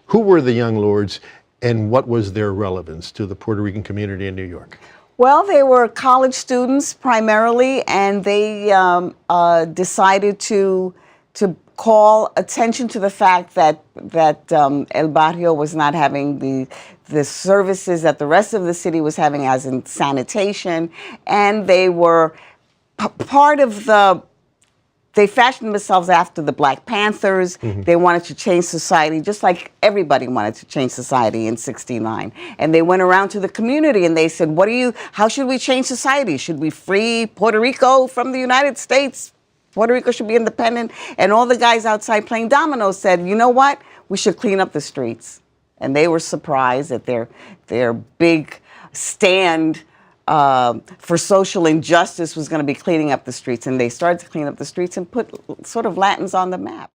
Who were the Young Lords, and what was their relevance to the Puerto Rican community in New York? Well, they were college students primarily, and they decided to call attention to the fact that El Barrio was not having the services that the rest of the city was having, as in sanitation, and they were part of they fashioned themselves after the Black Panthers. Mm-hmm. They wanted to change society, just like everybody wanted to change society in '69. And they went around to the community and they said, how should we change society? Should we free Puerto Rico from the United States? Puerto Rico should be independent. And all the guys outside playing dominoes said, you know what? We should clean up the streets. And they were surprised at their big stand for social injustice was going to be cleaning up the streets. And they started to clean up the streets and put sort of Latins on the map.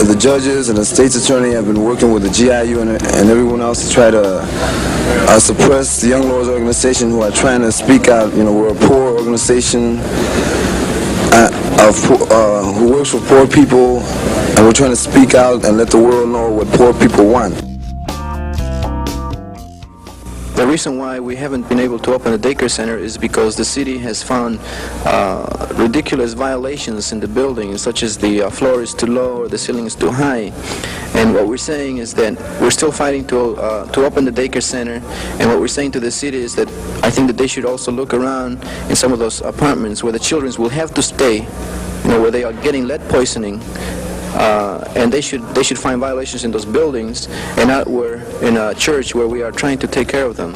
The judges and the state's attorney have been working with the GIU and everyone else to try to suppress the Young Lords organization, who are trying to speak out. You know, we're a poor organization who works for poor people, and we're trying to speak out and let the world know what poor people want. The reason why we haven't been able to open a daycare center is because the city has found ridiculous violations in the building, such as the floor is too low or the ceiling is too high. And what we're saying is that we're still fighting to open the daycare center, and what we're saying to the city is that I think that they should also look around in some of those apartments where the children will have to stay, you know, where they are getting lead poisoning. And they should find violations in those buildings and not where in a church where we are trying to take care of them.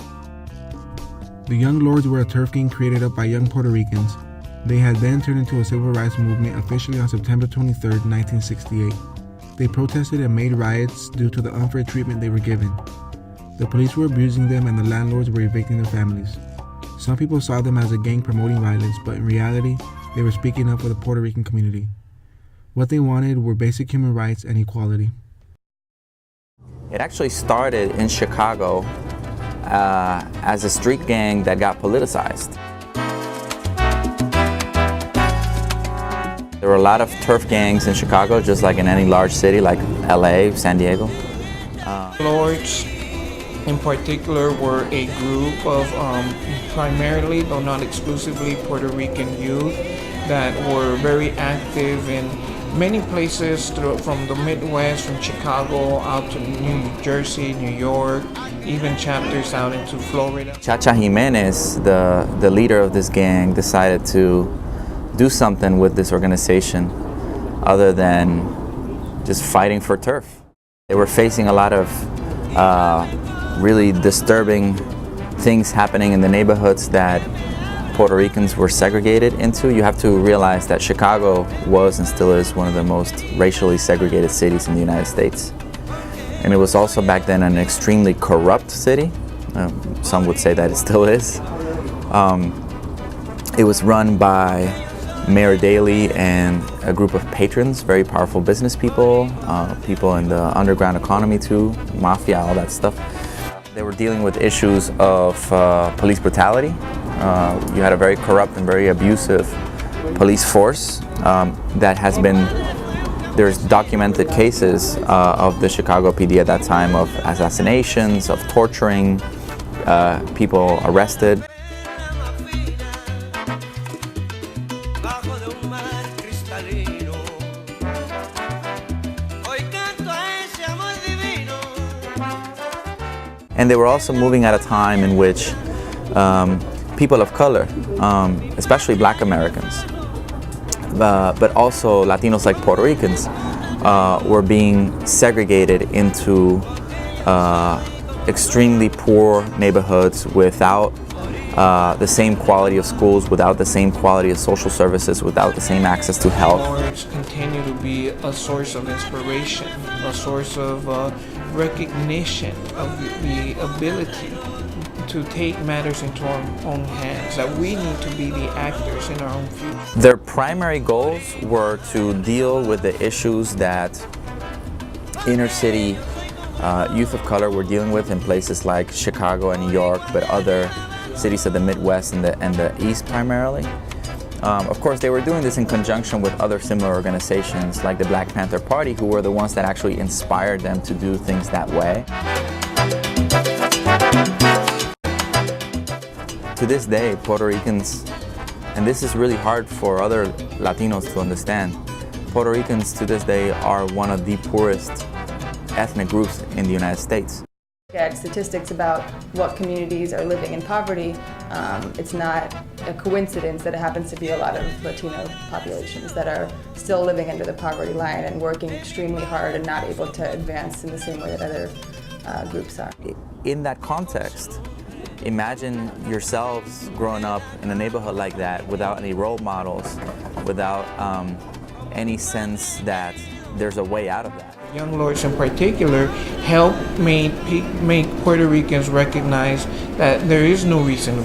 The Young Lords were a turf gang created up by young Puerto Ricans. They had then turned into a civil rights movement officially on September 23, 1968. They protested and made riots due to the unfair treatment they were given. The police were abusing them and the landlords were evicting their families. Some people saw them as a gang promoting violence, but in reality, they were speaking up for the Puerto Rican community. What they wanted were basic human rights and equality. It actually started in Chicago as a street gang that got politicized. There were a lot of turf gangs in Chicago, just like in any large city like LA, San Diego. Lords in particular were a group of primarily, though not exclusively, Puerto Rican youth that were very active in many places from the Midwest, from Chicago out to New Jersey, New York, even chapters out into Florida. Chacha Jimenez, the leader of this gang, decided to do something with this organization other than just fighting for turf. They were facing a lot of really disturbing things happening in the neighborhoods that Puerto Ricans were segregated into. You have to realize that Chicago was and still is one of the most racially segregated cities in the United States. And it was also back then an extremely corrupt city. Some would say that it still is. It was run by Mayor Daley and a group of patrons, very powerful business people, people in the underground economy too, mafia, all that stuff. They were dealing with issues of police brutality. You had a very corrupt and very abusive police force that has been, there's documented cases of the Chicago PD at that time of assassinations, of torturing, people arrested. And they were also moving at a time in which people of color, especially Black Americans, but also Latinos like Puerto Ricans, were being segregated into extremely poor neighborhoods without the same quality of schools, without the same quality of social services, without the same access to health. Lords continue to be a source of inspiration, a source of recognition of the ability to take matters into our own hands, that we need to be the actors in our own future. Their primary goals were to deal with the issues that inner city youth of color were dealing with in places like Chicago and New York, but other cities of the Midwest and the East primarily. Of course, they were doing this in conjunction with other similar organizations like the Black Panther Party, who were the ones that actually inspired them to do things that way. To this day, Puerto Ricans, and this is really hard for other Latinos to understand, Puerto Ricans to this day are one of the poorest ethnic groups in the United States. At statistics about what communities are living in poverty, it's not a coincidence that it happens to be a lot of Latino populations that are still living under the poverty line and working extremely hard and not able to advance in the same way that other groups are. In that context, imagine yourselves growing up in a neighborhood like that without any role models, without any sense that there's a way out of that. Young Lords in particular help make Puerto Ricans recognize that there is no reason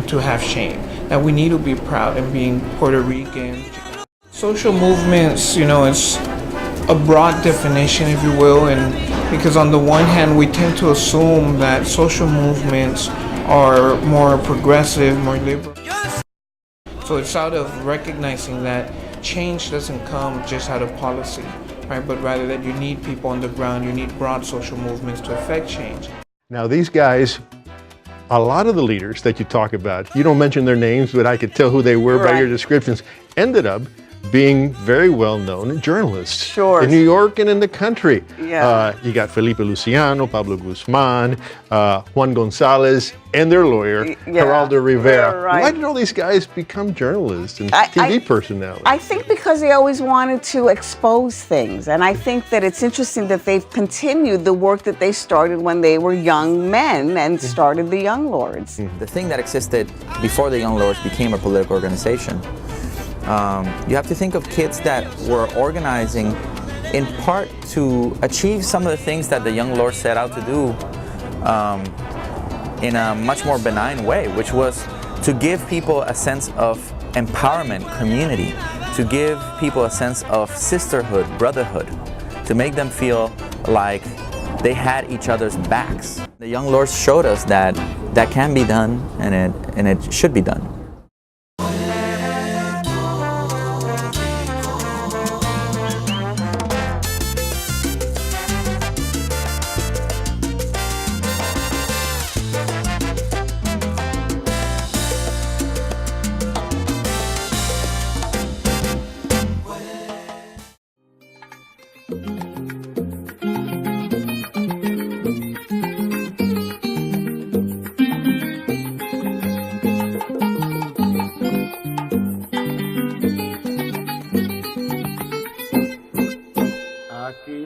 to have shame, that we need to be proud in being Puerto Rican. Social movements, you know, it's a broad definition, if you will, and because on the one hand we tend to assume that social movements are more progressive, more liberal. So it's out of recognizing that change doesn't come just out of policy, right? But rather that you need people on the ground, you need broad social movements to affect change. Now these guys, a lot of the leaders that you talk about, you don't mention their names, but I could tell who they were by your descriptions, ended up being very well-known journalists in New York and in the country. Yeah. You got Felipe Luciano, Pablo Guzman, Juan Gonzalez, and their lawyer, Geraldo Rivera. Right. Why did all these guys become journalists and TV personalities? I think because they always wanted to expose things. And I think that it's interesting that they've continued the work that they started when they were young men and started the Young Lords. The thing that existed before the Young Lords became a political organization, you have to think of kids that were organizing in part to achieve some of the things that the Young Lords set out to do in a much more benign way, which was to give people a sense of empowerment, community, to give people a sense of sisterhood, brotherhood, to make them feel like they had each other's backs. The Young Lords showed us that that can be done and it should be done.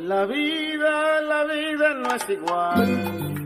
La vida no es igual.